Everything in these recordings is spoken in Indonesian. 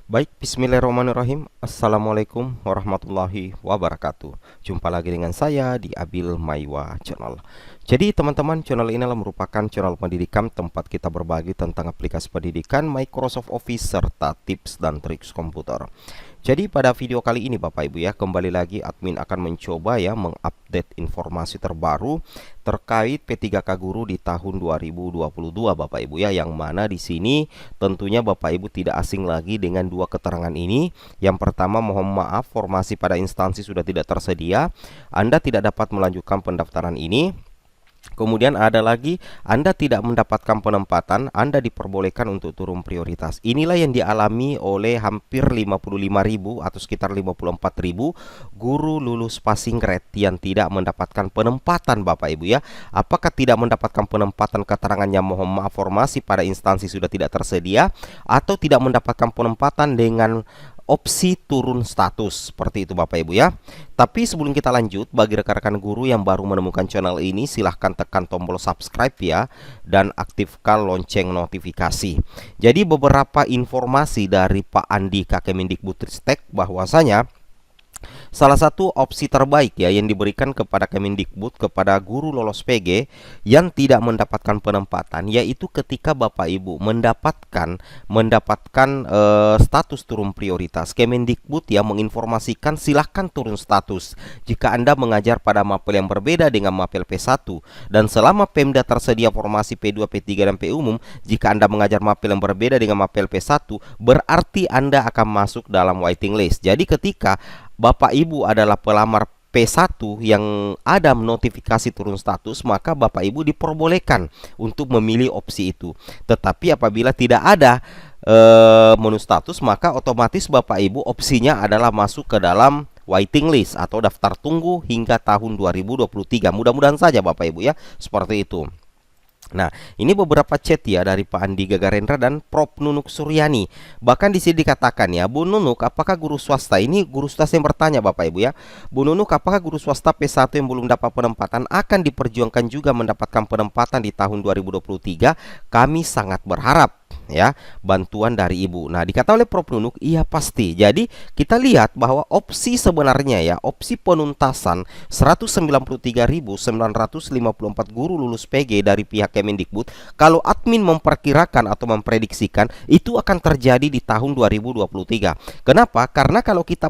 Baik, bismillahirrahmanirrahim. Assalamualaikum warahmatullahi wabarakatuh. Jumpa lagi dengan saya di Abil Maiwa Channel. Jadi teman-teman, channel ini adalah merupakan channel pendidikan tempat kita berbagi tentang aplikasi pendidikan, Microsoft Office, serta tips dan trik komputer. Jadi pada video kali ini Bapak Ibu ya, kembali lagi admin akan mencoba ya mengupdate informasi terbaru terkait P3K Guru di tahun 2022 Bapak Ibu ya, yang mana di sini tentunya Bapak Ibu tidak asing lagi dengan dua keterangan ini. Yang pertama, mohon maaf, formasi pada instansi sudah tidak tersedia, Anda tidak dapat melanjutkan pendaftaran ini. Kemudian ada lagi, Anda tidak mendapatkan penempatan, Anda diperbolehkan untuk turun prioritas. Inilah yang dialami oleh hampir 55.000 atau sekitar 54.000 guru lulus passing grade yang tidak mendapatkan penempatan Bapak Ibu ya. Apakah tidak mendapatkan penempatan, keterangannya mohon maaf, formasi pada instansi sudah tidak tersedia, atau tidak mendapatkan penempatan dengan opsi turun status, seperti itu Bapak Ibu ya. Tapi sebelum kita lanjut, bagi rekan-rekan guru yang baru menemukan channel ini, silahkan tekan tombol subscribe ya, dan aktifkan lonceng notifikasi. Jadi beberapa informasi dari Pak Andika Kemendikbudristek bahwasanya salah satu opsi terbaik ya yang diberikan kepada Kemendikbud kepada guru lolos PG yang tidak mendapatkan penempatan, yaitu ketika Bapak Ibu mendapatkan status turun prioritas. Kemendikbud ya menginformasikan silahkan turun status jika Anda mengajar pada mapel yang berbeda dengan mapel P1, dan selama Pemda tersedia formasi P2, P3 dan P umum, jika Anda mengajar mapel yang berbeda dengan mapel P1, berarti Anda akan masuk dalam waiting list. Jadi ketika Bapak Ibu adalah pelamar P1 yang ada notifikasi turun status, maka Bapak Ibu diperbolehkan untuk memilih opsi itu. Tetapi apabila tidak ada menu status, maka otomatis Bapak Ibu opsinya adalah masuk ke dalam waiting list atau daftar tunggu hingga tahun 2023. Mudah-mudahan saja Bapak Ibu ya, seperti itu. Nah, ini beberapa chat ya dari Pak Andi Gagarendra dan Prof Nunuk Suryani. Bahkan di sini dikatakan ya, Bu Nunuk, apakah guru swasta? Ini guru swasta yang bertanya Bapak Ibu ya. Bu Nunuk, apakah guru swasta P1 yang belum dapat penempatan akan diperjuangkan juga mendapatkan penempatan di tahun 2023? Kami sangat berharap ya bantuan dari Ibu. Nah, dikata oleh Prof Nunuk, iya pasti. Jadi kita lihat bahwa opsi sebenarnya ya, opsi penuntasan 193.954 guru lulus PG dari pihak Kemendikbud, kalau admin memperkirakan atau memprediksikan, itu akan terjadi di tahun 2023. Kenapa? Karena kalau kita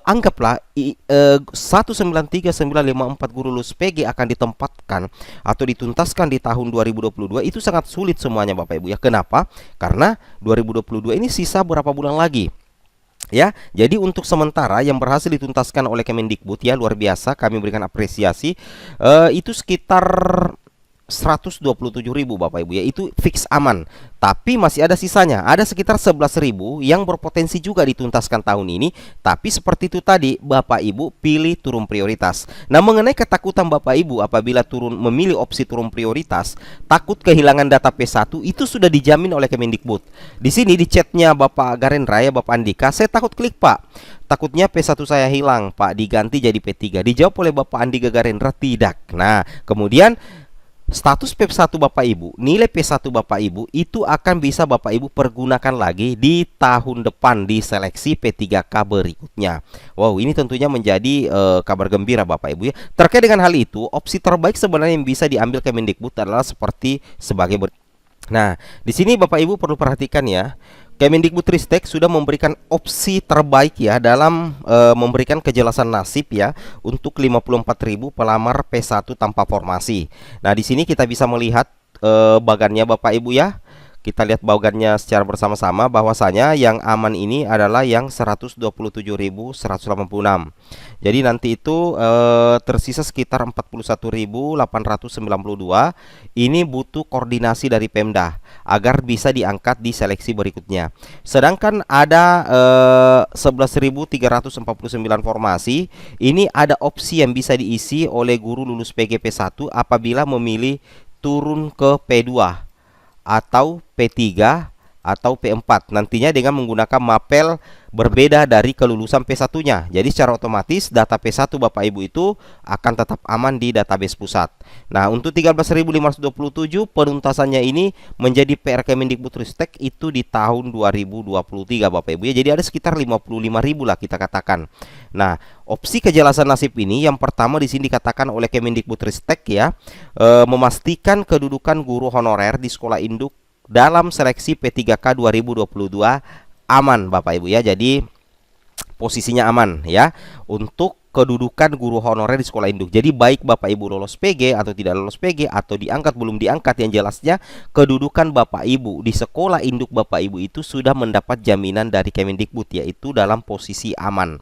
anggaplah 193.954 guru lulus PG akan ditempatkan atau dituntaskan di tahun 2022, itu sangat sulit semuanya Bapak Ibu ya. Kenapa? Karena 2022 ini sisa berapa bulan lagi ya. Jadi untuk sementara yang berhasil dituntaskan oleh Kemendikbud ya, luar biasa, kami berikan apresiasi. Itu sekitar 127.000 Bapak Ibu ya, itu fix aman. Tapi masih ada sisanya, ada sekitar 11.000 yang berpotensi juga dituntaskan tahun ini. Tapi seperti itu tadi, Bapak Ibu pilih turun prioritas. Nah, mengenai ketakutan Bapak Ibu apabila memilih opsi turun prioritas, takut kehilangan data P1, itu sudah dijamin oleh Kemendikbud. Di sini di chatnya Bapak Garendra ya, Bapak Andika, saya takut klik Pak, takutnya P1 saya hilang Pak, diganti jadi P3. Dijawab oleh Bapak Andi Gagarendra, tidak. Nah, kemudian status P1 Bapak Ibu, nilai P1 Bapak Ibu itu akan bisa Bapak Ibu pergunakan lagi di tahun depan di seleksi P3K berikutnya. Wow, ini tentunya menjadi kabar gembira Bapak Ibu ya. Terkait dengan hal itu, opsi terbaik sebenarnya yang bisa diambil Kemendikbud adalah seperti sebagai berikut. Nah, di sini Bapak Ibu perlu perhatikan ya. Kemendikbudristek sudah memberikan opsi terbaik ya dalam memberikan kejelasan nasib ya untuk 54.000 pelamar P1 tanpa formasi. Nah, di sini kita bisa melihat bagannya Bapak Ibu ya. Kita lihat bagannya secara bersama-sama, bahwasanya yang aman ini adalah yang 127.186. Jadi nanti itu tersisa sekitar 41.892. Ini butuh koordinasi dari Pemda agar bisa diangkat di seleksi berikutnya. Sedangkan ada 11.349 formasi. Ini ada opsi yang bisa diisi oleh guru lulus PGP 1 apabila memilih turun ke P2 atau P3 atau P4 nantinya dengan menggunakan mapel berbeda dari kelulusan P1-nya. Jadi secara otomatis data P1 Bapak Ibu itu akan tetap aman di database pusat. Nah, untuk 13.527 penuntasannya ini menjadi PR Kemendikbudristek itu di tahun 2023 Bapak Ibu ya. Jadi ada sekitar 55.000 lah kita katakan. Nah, opsi kejelasan nasib ini yang pertama di sini dikatakan oleh Kemendikbudristek ya, memastikan kedudukan guru honorer di sekolah induk dalam seleksi P3K 2022 aman Bapak Ibu ya. Jadi posisinya aman ya untuk kedudukan guru honorer di sekolah induk. Jadi baik Bapak Ibu lolos PG atau tidak lolos PG atau diangkat belum diangkat, yang jelasnya kedudukan Bapak Ibu di sekolah induk Bapak Ibu itu sudah mendapat jaminan dari Kemendikbud, yaitu dalam posisi aman.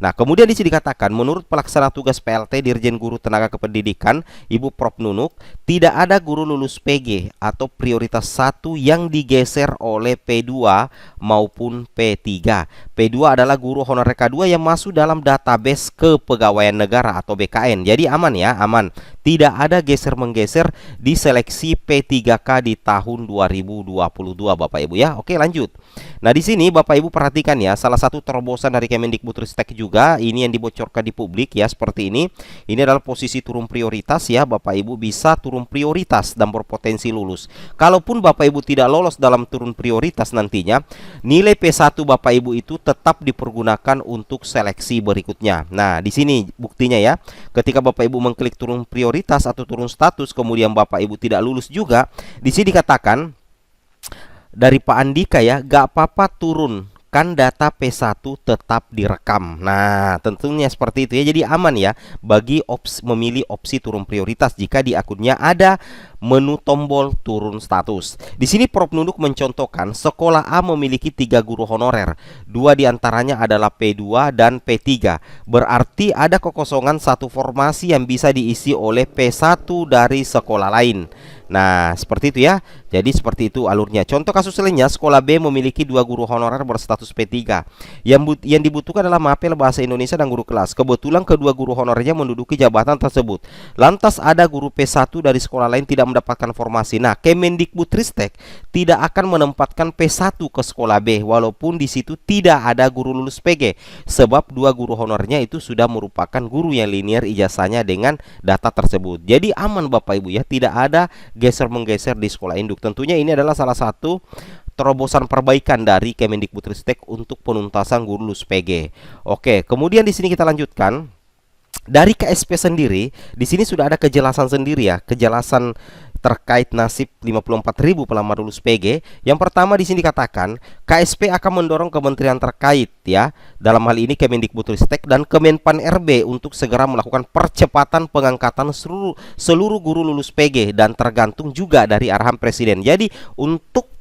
Nah, kemudian di sini dikatakan menurut pelaksana tugas PLT Dirjen Guru Tenaga Kependidikan Ibu Prof Nunuk, tidak ada guru lulus PG atau prioritas 1 yang digeser oleh P2 maupun P3. P2 adalah guru honorer K2 yang masuk dalam database Kepegawaian Negara atau BKN. Jadi aman ya, aman. Tidak ada geser-menggeser di seleksi P3K di tahun 2022 Bapak Ibu ya. Oke, lanjut. Nah, di sini Bapak Ibu perhatikan ya, salah satu terobosan dari Kemendikbudristek juga ini yang dibocorkan di publik ya, seperti ini. Ini adalah posisi turun prioritas ya, Bapak Ibu bisa turun prioritas dan berpotensi lulus. Kalaupun Bapak Ibu tidak lolos dalam turun prioritas nantinya, nilai P1 Bapak Ibu itu tetap dipergunakan untuk seleksi berikutnya. Nah, di sini buktinya ya. Ketika Bapak Ibu mengklik turun prioritas atau turun status, kemudian Bapak Ibu tidak lulus juga, di sini dikatakan dari Pak Andika ya, gak apa-apa turun, kan data P1 tetap direkam. Nah, tentunya seperti itu ya. Jadi aman ya bagi memilih opsi turun prioritas jika di akunnya ada menu tombol turun status. Di sini Prof Nunuk mencontohkan sekolah A memiliki 3 guru honorer. 2 diantaranya adalah P2 dan P3. Berarti ada kekosongan satu formasi yang bisa diisi oleh P1 dari sekolah lain. Nah, seperti itu ya. Jadi seperti itu alurnya. Contoh kasus lainnya, sekolah B memiliki 2 guru honorer berstatus P3. Yang dibutuhkan adalah mapel bahasa Indonesia dan guru kelas. Kebetulan kedua guru honorernya menduduki jabatan tersebut. Lantas ada guru P1 dari sekolah lain tidak mendapatkan formasi. Nah, Kemendikbudristek tidak akan menempatkan P1 ke sekolah B walaupun di situ tidak ada guru lulus PG, sebab 2 guru honorernya itu sudah merupakan guru yang linear ijazahnya dengan data tersebut. Jadi aman Bapak Ibu ya, tidak ada geser-menggeser di sekolah induk. Tentunya ini adalah salah satu terobosan perbaikan dari Kemendikbudristek untuk penuntasan guru lulus PG. Oke, kemudian di sini kita lanjutkan. Dari KSP sendiri, di sini sudah ada kejelasan sendiri ya, kejelasan terkait nasib 54.000 pelamar lulus PG. Yang pertama di sini dikatakan KSP akan mendorong kementerian terkait ya, dalam hal ini Kemendikbudristek dan Kemenpan RB untuk segera melakukan percepatan pengangkatan seluruh guru lulus PG dan tergantung juga dari arahan Presiden. Jadi untuk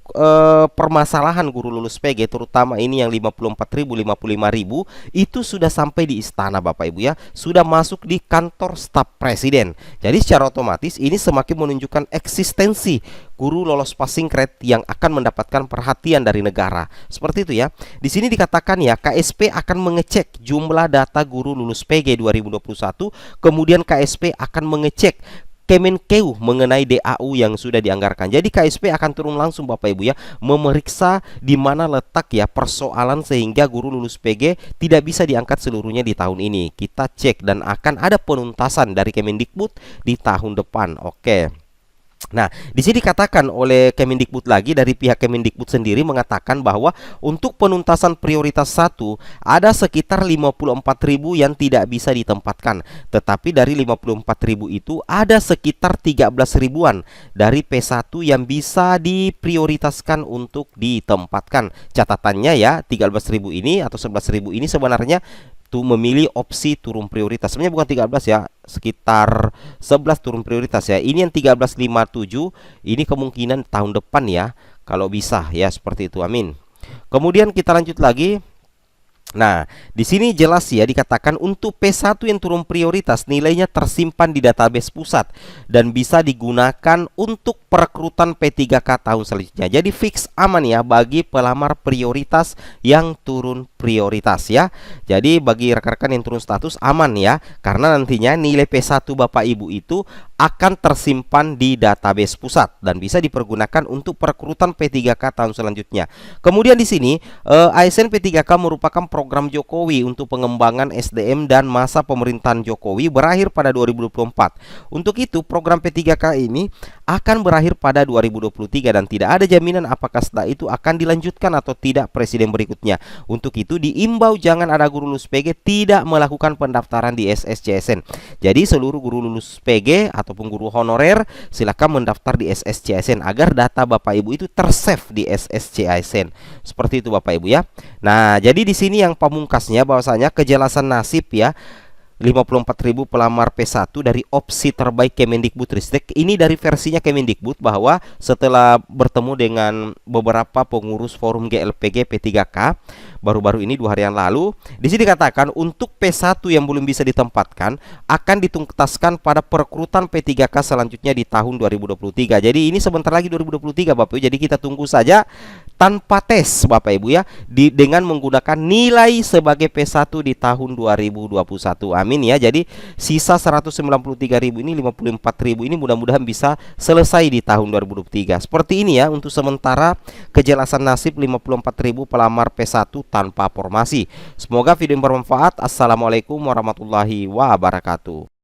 permasalahan guru lulus PG terutama ini yang 54.000 55.000 itu sudah sampai di istana Bapak Ibu ya, sudah masuk di kantor staf presiden. Jadi secara otomatis ini semakin menunjukkan eksistensi guru lolos passing grade yang akan mendapatkan perhatian dari negara. Seperti itu ya. Di sini dikatakan ya, KSP akan mengecek jumlah data guru lulus PG 2021, kemudian KSP akan mengecek Kemenkeu mengenai DAU yang sudah dianggarkan. Jadi KSP akan turun langsung Bapak Ibu ya, memeriksa di mana letak ya persoalan sehingga guru lulus PG tidak bisa diangkat seluruhnya di tahun ini. Kita cek dan akan ada penuntasan dari Kemendikbud di tahun depan. Oke. Nah, di sini dikatakan oleh Kemendikbud lagi, dari pihak Kemendikbud sendiri mengatakan bahwa untuk penuntasan prioritas 1 ada sekitar 54.000 yang tidak bisa ditempatkan. Tetapi dari 54.000 itu ada sekitar 13 ribuan dari P1 yang bisa diprioritaskan untuk ditempatkan. Catatannya ya, 13.000 ini atau 11.000 ini sebenarnya tuh memilih opsi turun prioritas. Sebenarnya bukan 13 ya, sekitar 11 turun prioritas ya. Ini yang 1357, ini kemungkinan tahun depan ya, kalau bisa ya, seperti itu. Amin. Kemudian kita lanjut lagi. Nah, di sini jelas ya dikatakan untuk P1 yang turun prioritas nilainya tersimpan di database pusat dan bisa digunakan untuk perekrutan P3K tahun selanjutnya. Jadi fix aman ya bagi pelamar prioritas yang turun prioritas ya. Jadi bagi rekan-rekan yang turun status aman ya, karena nantinya nilai P1 Bapak Ibu itu akan tersimpan di database pusat dan bisa dipergunakan untuk perekrutan P3K tahun selanjutnya. Kemudian di sini ASN P3K merupakan program Jokowi untuk pengembangan SDM dan masa pemerintahan Jokowi berakhir pada 2024. Untuk itu, program P3K ini akan berakhir pada 2023 dan tidak ada jaminan apakah setelah itu akan dilanjutkan atau tidak presiden berikutnya. Untuk itu, diimbau jangan ada guru lulus PG tidak melakukan pendaftaran di SSCSN. Jadi, seluruh guru lulus PG ataupun guru honorer silakan mendaftar di SSCSN agar data Bapak Ibu itu tersave di SSCSN. Seperti itu Bapak Ibu ya. Nah, jadi di sini yang pamungkasnya bahwasanya kejelasan nasib ya 54.000 pelamar P1 dari opsi terbaik Kemendikbudristek. Ini dari versinya Kemendikbud bahwa setelah bertemu dengan beberapa pengurus forum GLPG P3K baru-baru ini 2 hari yang lalu, di sini dikatakan untuk P1 yang belum bisa ditempatkan akan dituntaskan pada perekrutan P3K selanjutnya di tahun 2023. Jadi ini sebentar lagi 2023 Bapak Ibu. Jadi kita tunggu saja tanpa tes Bapak Ibu ya dengan menggunakan nilai sebagai P1 di tahun 2021. Amin ya. Jadi sisa 193.000 ini 54.000 ini mudah-mudahan bisa selesai di tahun 2023. Seperti ini ya untuk sementara kejelasan nasib 54.000 pelamar P1 tanpa formasi. Semoga video bermanfaat. Assalamualaikum warahmatullahi wabarakatuh.